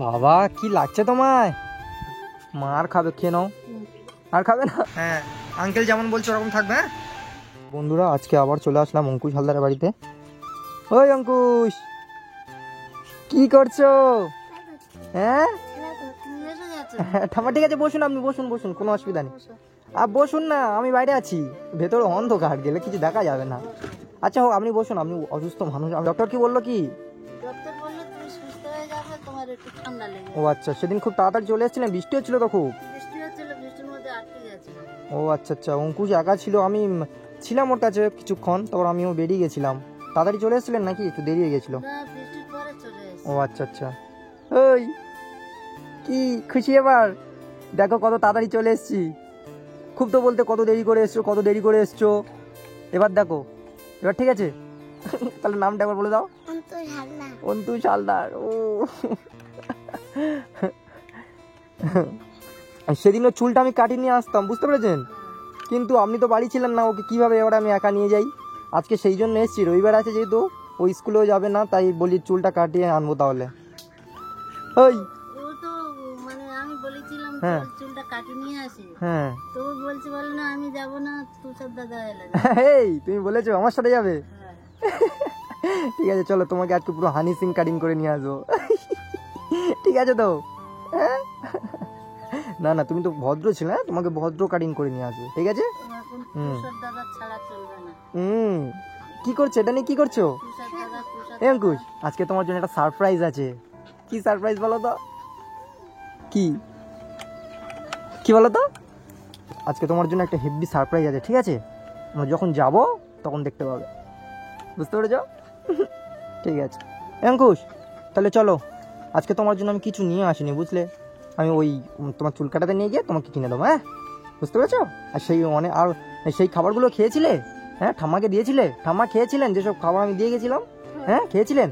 বাবা কি লাগছে তোমায়? মার খাবে, খেয়ে নাও। আর খাবে না? হ্যাঁ, আঙ্কেল যেমন বলছো ওরকম থাকবে। হ্যাঁ বন্ধুরা, আজকে আবার চলে আসলাম অঙ্কুশ হালদারের বাড়িতে। ওই অঙ্কুশ, কি করছো? হ্যাঁ ঠাম্মা ঠিক আছে, বসুন, আপনি বসুন বসুন, কোনো অসুবিধা নেই। বসুন না, আমি বাইরে আছি, ভেতরে অন্ধকার, গেলে কিছু দেখা যাবে না। আচ্ছা হোক, আপনি বসুন, আপনি অসুস্থ মানুষ। ডক্টর কি বললো? কি ও আচ্ছা, সেদিন খুব তাড়াতাড়ি চলে এসেছিলেন, বৃষ্টি হচ্ছিল তো খুব। ও আচ্ছা আচ্ছা, অঙ্কুশ একা ছিল, আমি ছিলাম ওর কাছে কিছুক্ষণ, তারপর আমিও বেরিয়ে গেছিলাম। তাড়াতাড়ি চলে এসেছিলেন নাকি একটু দেরি হয়ে গেছিল? ও আচ্ছা আচ্ছা। ওই কি খুশি এবার? দেখো কত তাড়াতাড়ি চলে এসেছি। খুব তো বলতে কত দেরি করে এসছো, কত দেরি করে এসছো। এবার দেখো, এবার ঠিক আছে। তাহলে নামটা একবার বলে দাও। অন্তুশ হালদার। ও সেদিনও চুলটা আমি কাটিয়ে নিয়ে আসতাম, বুঝতে পেরেছেন? কিন্তু আপনি তো বাড়ি ছিলেন না, ওকে কিভাবে এবার আমি একা নিয়ে যাই। আজকে সেই জন্য এসেছি, রবিবার আছে যেহেতু, ওই স্কুলেও যাবে না, তাই বলি চুলটা কাটিয়ে আনবো তাহলে। ওই হ্যাঁ হ্যাঁ, তুমি বলেছো আমার সাথে যাবে। ঠিক আছে চলো, তোমাকে আজকে পুরো হানি সিং কাটিং করে নিয়ে আসবো। ঠিক আছে তো? না না, তুমি তো ভদ্র ছিলে, তোমাকে ভদ্র কাটিং করে নিয়ে আসবো, ঠিক আছে? কি করছো এটা নিয়ে? কি করছো অঙ্কুশ? আজকে তোমার জন্য একটা সারপ্রাইজ আছে। কি সারপ্রাইজ বলো তো? কি কি বলো তো? আজকে তোমার জন্য একটা হেভি সারপ্রাইজ আছে, ঠিক আছে? আমরা যখন যাব তখন দেখতে পাবে, বুঝতে পেরেছো? ঠিক আছে অঙ্কুশ, তাহলে চলো। আজকে তোমার জন্য আমি কিছু নিয়ে আসিনি, বুঝলে? আমি ওই তোমার চুল কাটাতে নিয়ে গিয়ে তোমাকে কিনে দেবো, হ্যাঁ? বুঝতে পেরেছো? আর সেই অনেক, আর সেই খাবারগুলো খেয়েছিলে? হ্যাঁ, ঠাম্মাকে দিয়েছিলে? ঠাম্মা খেয়েছিলেন যেসব খাবার আমি দিয়ে গেছিলাম? হ্যাঁ খেয়েছিলেন?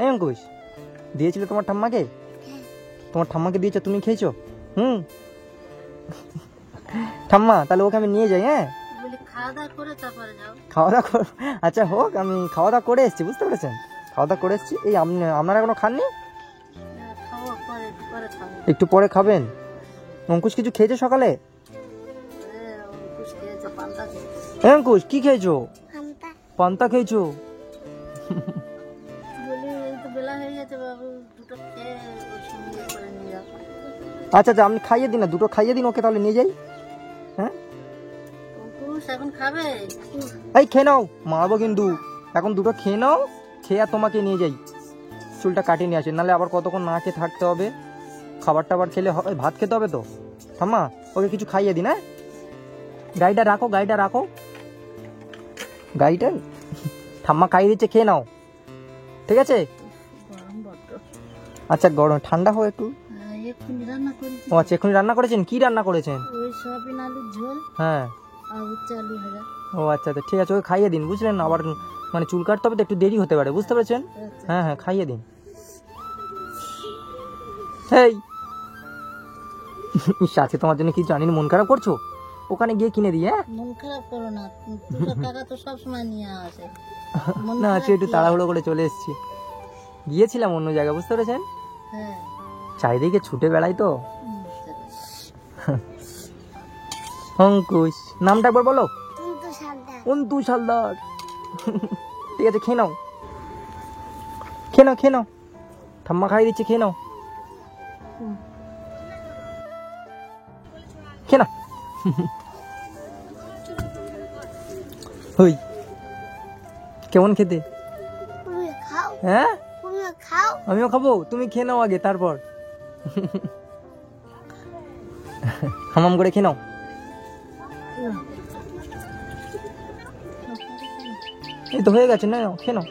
এই অঙ্কুশ, দিয়েছিলে তোমার ঠাম্মাকে? তোমার ঠাম্মাকে দিয়েছো, তুমি খেয়েছো? ঠাম্মা, তাহলে ওকে আমি নিয়ে যাই। হ্যাঁ, খাওয়া দাওয়া করে, আচ্ছা হোক, আমি খাওয়া দাওয়া করে এসেছি, বুঝতে পেরেছেন? খাওয়া দাওয়া করে এসেছি। এই আপনারা এখনো খাননি? একটু পরে খাবেন। অঙ্কুশ কিছু খেয়েছো সকালে? অঙ্কুশ কি খেয়েছো? পান্তা খেয়েছো? আচ্ছা আচ্ছা, আপনি খাইয়ে দিন না, দুটো খাইয়ে দিন ওকে, তাহলে নিয়ে যাই। হ্যাঁ এই খেয়ে নাও, মারবো কিন্তু। এখন দুটো খেয়ে নাও, খেয়ে আর তোমাকে নিয়ে যাই, চুলটা কাটিয়ে নিয়ে আসি, নাহলে আবার কতক্ষণ না খেয়ে থাকতে হবে। খাবার টাবার খেলে ভাত খেতে হবে তো। ঠাম্মা, ওকে কিছু খাইয়ে দিন। হ্যাঁ, গাড়িটা রাখো, গাড়িটা রাখো, গাড়িটা ঠাম্মা খাইয়ে দিচ্ছে, খেয়ে নাও, ঠিক আছে? আচ্ছা গরম ঠান্ডা হোক একটু। ও আচ্ছা, এখনই রান্না করেছেন? কি রান্না করেছেন? হ্যাঁ, ও আচ্ছা আচ্ছা, ঠিক আছে, ওকে খাইয়ে দিন, বুঝলেন? আবার মানে চুল কাটতে হবে তো, একটু দেরি হতে পারে, বুঝতে পেরেছেন? হ্যাঁ হ্যাঁ, খাইয়ে দিন। এই আজকে তোমার জন্য কি জানিনি, মন খারাপ করছো? ওখানে গিয়ে কিনে দিই। হ্যাঁ, মন খারাপ করো না, টাকা তো সব সময় নিয়ে আসে। না আজকে একটু তাড়াহুড়ো করে চলে এসেছি, গিয়েছিলাম অন্য জায়গায়, বুঝতে পেরেছেন? হ্যাঁ, চারিদিকে ছুটে বেড়াই তো। অঙ্কুশ, নামটা একবার বলো। অন্তুশ হালদার। ঠিক আছে, খেয়ে নাও, খেয়ে নাও, খেয়ে নাও, ঠাম্মা খাইয়ে দিচ্ছে, খেয়ে নাও, খেয়ে নাও। ওই কেমন খেতে? হ্যাঁ, আমিও খাবো, তুমি খেয়ে নাও আগে, তারপর হামাম করে খেয়ে নাও। এই তো হয়ে গেছে, না খেয়ে নাও।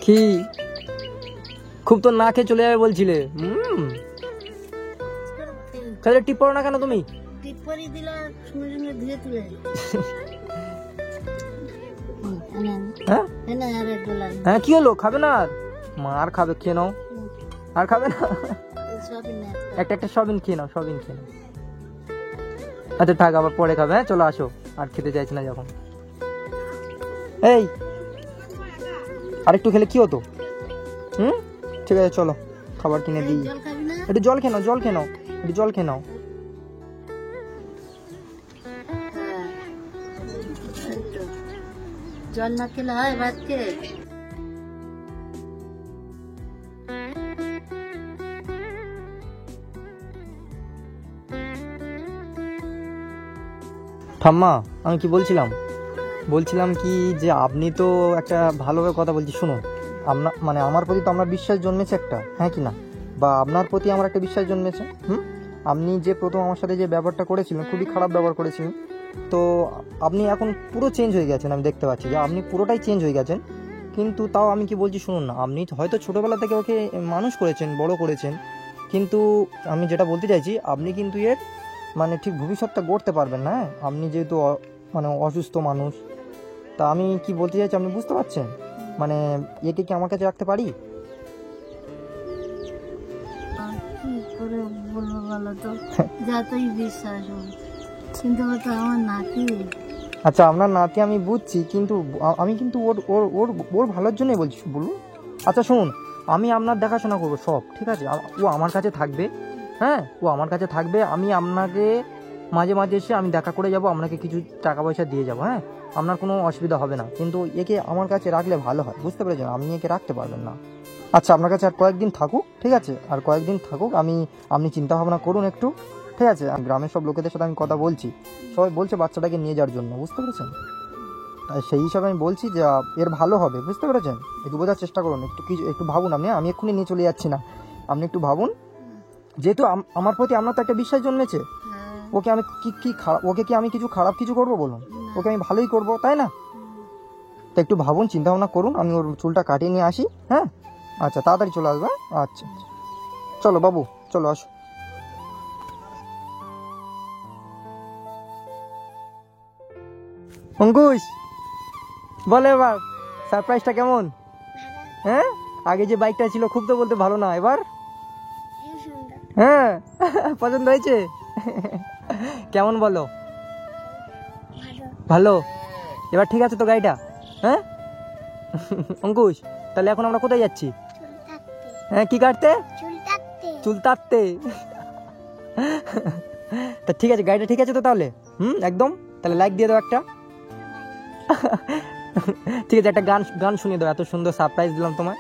কি খুব তো না খেয়ে চলে যাবে বলছিলে? তাহলে টিপ পড়ো না কেন তুমি? হ্যাঁ কি হলো, খাবে না? মার খাবে, খেয়ে নাও। আর খাবে না? একটা একটা সবিন খেয়ে নাও, সবিন খেয়ে নাও। আচ্ছা থাক, আবার পরে খাবে। হ্যাঁ চলো আসো, আর খেতে চাইছি না যখন। এই আরেকটু খেলে কি হতো? ঠিক আছে চলো, খাবার কিনে দিই। একটু জল খেয়ে নাও, জল খেয়ে নাও, একটু জল খেয়ে নাও। জল না খেলে হয় ভাত খেয়ে? ঠাম্মা আমি কি বলছিলাম কি যে আপনি তো একটা ভালোভাবে কথা বলছি, শুনুন। আপনার মানে আমার প্রতি তো আমার বিশ্বাস জন্মেছে একটা, হ্যাঁ কি না? বা আপনার প্রতি আমার একটা বিশ্বাস জন্মেছে। আপনি যে প্রথম আমার সাথে যে ব্যবহারটা করেছিলেন, খুবই খারাপ ব্যবহার করেছিলেন, তো আপনি এখন পুরো চেঞ্জ হয়ে গেছেন। আমি দেখতে পাচ্ছি যে আপনি পুরোটাই চেঞ্জ হয়ে গেছেন। কিন্তু তাও আমি কি বলছি শুনুন না, আপনি হয়তো ছোটোবেলা থেকে ওকে মানুষ করেছেন, বড় করেছেন, কিন্তু আমি যেটা বলতে চাইছি, আপনি কিন্তু এর মানে ঠিক ভবিষ্যৎটা গড়তে পারবেন না। আপনি যেহেতু মানে অসুস্থ মানুষ, তা আমি কি বলতে চাইছি আপনি বুঝতে পারছেন? মানে একে কি আমার কাছে রাখতে পারি? কি করে বলবো বলো তো, যতই বিশ্বাস হোক, কিন্তু ও তো আমার নাতি। আচ্ছা আপনার নাতি আমি বুঝছি, কিন্তু আমি কিন্তু ওর ওর ওর ওর ভালোর জন্যই বলছি, বলুন। আচ্ছা শুনুন, আমি আপনার দেখাশোনা করবো সব, ঠিক আছে? ও আমার কাছে থাকবে, হ্যাঁ ও আমার কাছে থাকবে। আমি আপনাকে মাঝে মাঝে এসে আমি দেখা করে যাব, আপনাকে কিছু টাকা পয়সা দিয়ে যাবো, হ্যাঁ আপনার কোনো অসুবিধা হবে না। কিন্তু একে আমার কাছে রাখলে ভালো হয়, বুঝতে পেরেছেন? আপনি একে রাখতে পারবেন না। আচ্ছা আপনার কাছে আর কয়েকদিন থাকুক, ঠিক আছে? আর কয়েকদিন থাকুক, আপনি চিন্তা ভাবনা করুন একটু, ঠিক আছে? গ্রামের সব লোকেদের সাথে আমি কথা বলছি, সবাই বলছে বাচ্চাটাকে নিয়ে যাওয়ার জন্য, বুঝতে পেরেছেন? তাই সেই হিসাবে আমি বলছি যে এর ভালো হবে, বুঝতে পেরেছেন? একটু বোঝার চেষ্টা করুন, একটু ভাবুন। আমি এক্ষুনি নিয়ে চলে যাচ্ছি না, আপনি একটু ভাবুন। যেহেতু আমার প্রতি আপনার তো একটা বিশ্বাস জন্মেছে, ওকে আমি ওকে কি আমি কিছু খারাপ কিছু করবো বলুন? ওকে আমি ভালোই করবো, তাই না? তো একটু ভাবুন, চিন্তা ভাবনা করুন। আমি ওর চুলটা কাটিয়ে নিয়ে আসি, হ্যাঁ? আচ্ছা তাড়াতাড়ি চলে আসবে। আচ্ছা চলো বাবু, চলো আসো। অঙ্কুশ বলে এবার সারপ্রাইজটা কেমন? হ্যাঁ আগে যে বাইকটা ছিল খুব তো বলতে ভালো না, এবার হ্যাঁ পছন্দ হয়েছে? কেমন বলো? ভালো। এবার ঠিক আছে তো গাড়িটা? হ্যাঁ অঙ্কুশ তাহলে এখন আমরা কোথায় যাচ্ছি? হ্যাঁ কি কাটতে? চুল কাটতে। তা ঠিক আছে, গাড়িটা ঠিক আছে তো তাহলে? একদম। তাহলে লাইক দিয়ে দাও একটা। ঠিক আছে, একটা গান শুনিয়ে দাও। এত সুন্দর সারপ্রাইজ দিলাম তোমায়,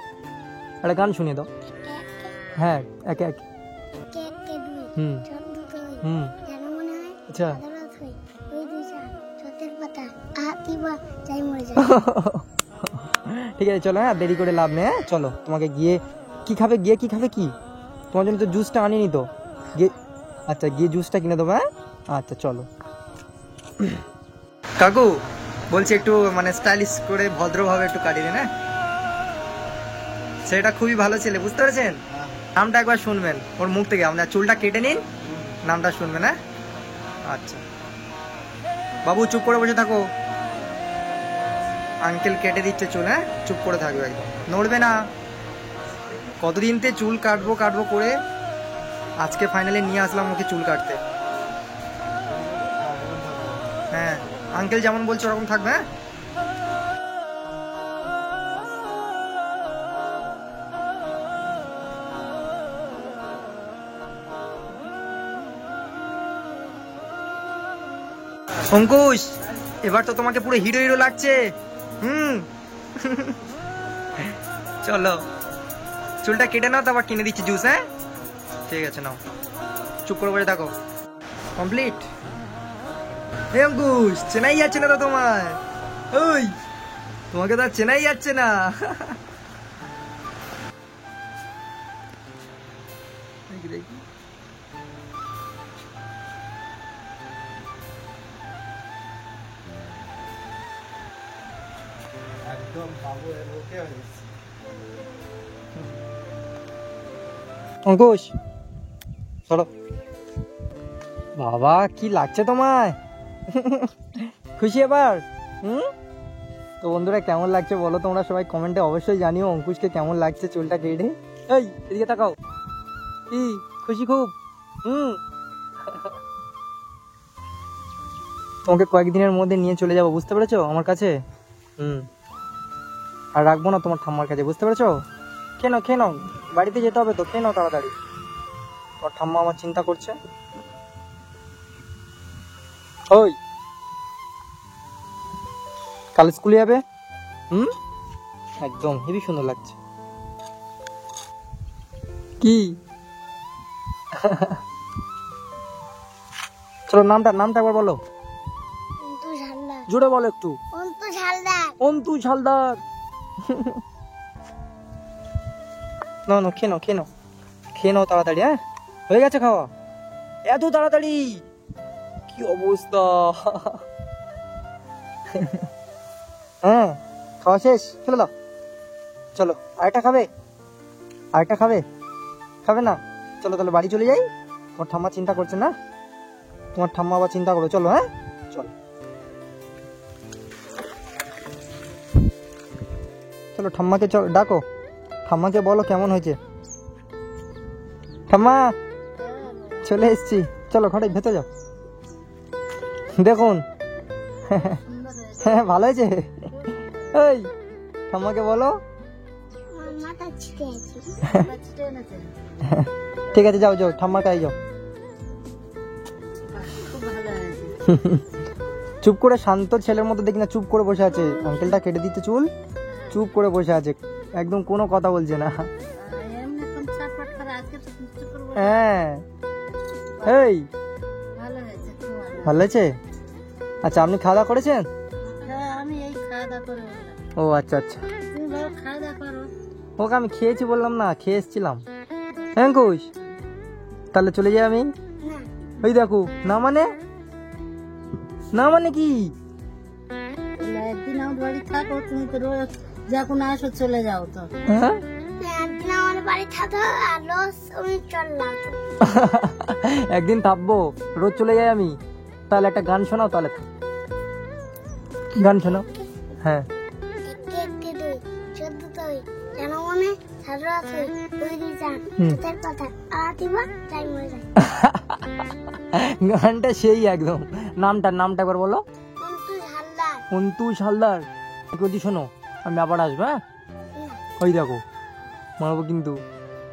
একটা গান শুনিয়ে দাও। হ্যাঁ একে একে। আচ্ছা ঠিক আছে চলো, হ্যাঁ দেরি করে লাভ নেই। হ্যাঁ চলো, তোমাকে গিয়ে কি খাবে কি তোমার জন্য তো জুসটা আনিনি তো গিয়ে। আচ্ছা গিয়ে জুসটা কিনে দেবো। হ্যাঁ আচ্ছা চলো। কাকু বলছি একটু মানে স্টাইলিশ করে ভদ্রভাবে একটু কাটিয়ে দেন। হ্যাঁ সেটা খুবই ভালো ছেলে, বুঝতে পেরেছেন? নামটা একবার শুনবেন ওর মুখ থেকে, আপনার চুলটা কেটে নিন, নামটা শুনবেন। হ্যাঁ আচ্ছা বাবু চুপ করে বসে থাকো, আঙ্কেল কেটে দিচ্ছে চুল। হ্যাঁ চুপ করে থাকবে, একদম নড়বে না। কতদিন তে চুল কাটবো করে আজকে ফাইনালি নিয়ে আসলাম ওকে চুল কাটতে। হ্যাঁ আঙ্কেল যেমন বলছে ওরকম থাকবে। হ্যাঁ অঙ্কুশ এবার তো তোমাকে পুরো হিরো হিরো লাগছে। চলো চুলটা কেটে নাও, তারপর কিনে দিচ্ছি জুস। হ্যাঁ ঠিক আছে নাও, চুপ করে বসে থাকো। কমপ্লিট। হে অঙ্কুশ চেনাই যাচ্ছে না তো তোমায়, ওই তোমাকে তো আর চেনাই যাচ্ছে না। দেখি একদম বাবু ওকে হয়ে গেছে। অঙ্কুশ চলো। বাবা কি লাগছে তোমায়? খুশি এবার? তো বন্ধুরা কেমন লাগছে বলো তোমরা সবাই কমেন্টে অবশ্যই জানিও অঙ্কুশকে কেমন লাগছে চুলটা কেটে। এই এদিকে তাকাও, কি খুশি খুব? তোমাকে কয়েকদিনের মধ্যে নিয়ে চলে যাবো, বুঝতে পেরেছো, আমার কাছে। আর রাখবো না তোমার ঠাম্মার কাছে, বুঝতে পেরেছো। খেয়ে নাও, বাড়িতে যেতে হবে তো, খেয়ে নাও তাড়াতাড়ি। তোমার ঠাম্মা আমার চিন্তা করছে। ওই কাল স্কুলে যাবে? একদম হেবি সুন্দর লাগছে। কি চলো, নামটা একবার বলো, অন্তু ঝালদার। জোরে বলো একটু। অন্তু ঝালদার। অন্তু ঝালদার। না খেয়ে নাও তাড়াতাড়ি। হ্যাঁ, হয়ে গেছে খাওয়া? এত তাড়াতাড়ি? কি অবস্থা। হ্যাঁ, খাওয়া শেষ, ফেলে দাও। চলো, আরেকটা খাবে? খাবে না? চলো তাহলে বাড়ি চলে যাই। তোমার ঠাম্মা চিন্তা করছে না, তোমার ঠাম্মা আবার চিন্তা করো। চলো, হ্যাঁ চলো। চলো ঠাম্মাকে ডাকো, ঠাম্মাকে বলো কেমন হয়েছে। ঠাম্মা চলে এসছি, চলো ঘরে ভেতরে যাও। দেখুন, হ্যাঁ ভালো হয়েছে। এই ঠাম্মাকে বলো। ঠিক আছে, যাও ঠাম্মার কাছে যাও। চুপ করে, শান্ত ছেলের মতো দেখি না, চুপ করে বসে আছে। আঙ্কেলটা কেটে দিতে চুল, চুপ করে বসে আছে, একদম কোনো কথা বলছে না। হ্যাঁ, এই ভালো হয়েছে। আচ্ছা, আপনি খাওয়া দাওয়া করেছেন? ও আচ্ছা, ওকে আমি খেয়েছি বললাম না, খেয়ে এসছিলাম। হ্যাঁ কুশ, তাহলে চলে যাই আমি। ওই দেখো, না মানে কি? একদিন আমার বাড়ি থাকো, তুমি তো রোজ যখন আসো চলে যাও তো। হ্যাঁ, একদিন আমার বাড়ি থাকো আর রোজ তুমি চললাম। একদিন থাকবো, রোজ চলে যাই আমি। তাহলে একটা গান শোনাও তাহলে। কি গান শোনাও? হ্যাঁ, গানটা সেই একদম। নামটা একবার বলো। অন্তু ঝালদার। বলছি শোনো, আমি আবার আসবো। হ্যাঁ, ওই দেখো মারবো কিন্তু,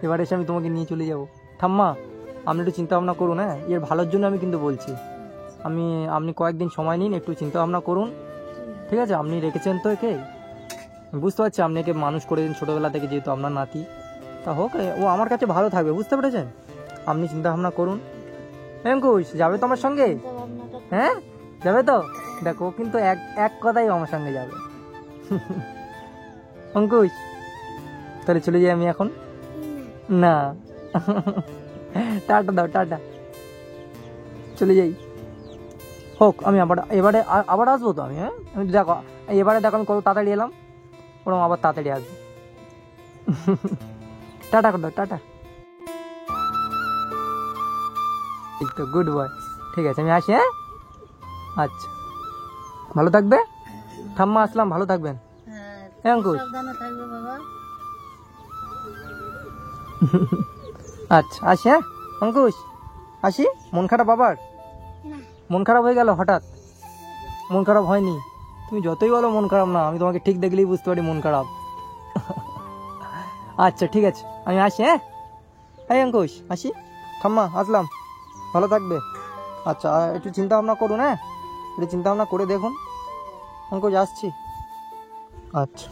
এবার এসে আমি তোমাকে নিয়ে চলে যাবো। ঠাম্মা আপনি একটু চিন্তা ভাবনা করুন। হ্যাঁ, এর ভালোর জন্য আমি কিন্তু বলছি। আপনি কয়েকদিন সময় নিন, একটু চিন্তা ভাবনা করুন, ঠিক আছে? আপনি রেখেছেন তো একে, বুঝতে পারছি, আপনি একে মানুষ করে দিন ছোটোবেলা থেকে, যেহেতু আপনার নাতি। তা হোক, ও আমার কাছে ভালো থাকবে, বুঝতে পেরেছেন? আপনি চিন্তা ভাবনা করুন। অঙ্কুশ যাবে তো আমার সঙ্গে? হ্যাঁ যাবে তো? দেখো কিন্তু এক কথাই আমার সঙ্গে যাবে। অঙ্কুশ তাহলে চলে যাই আমি এখন। না, টাটা দাও, টাটা, চলে যাই। হোক, আমি আবার আসবো তো আমি। হ্যাঁ, আমি দেখো এবারে দেখো আমি কত তাড়াতাড়ি এলাম, ওরকম আবার তাড়াতাড়ি আসবো। টাটা করে দাও, টাটা। তো গুড বয়, ঠিক আছে আমি আসি। হ্যাঁ, আচ্ছা, ভালো থাকবে ঠাম্মা, আসলাম, ভালো থাকবেন। হ্যাঁ অঙ্কুশ, আচ্ছা আসি। হ্যাঁ অঙ্কুশ, আসি। মন খারাপ বাবার? মন খারাপ হয়ে গেল হঠাৎ? মন খারাপ হয়নি, তুমি যতই বলো মন খারাপ না, আমি তোমাকে ঠিক দেখলেই বুঝতে পারি মন খারাপ। আচ্ছা ঠিক আছে, আমি আসি। হ্যাঁ, এই অঙ্কুশ আসি। ঠাম্মা আসলাম, ভালো থাকবে। আচ্ছা, একটু চিন্তা ভাবনা করুন। হ্যাঁ, একটু চিন্তা ভাবনা করে দেখুন। অঙ্কুশ আসছি। আচ্ছা।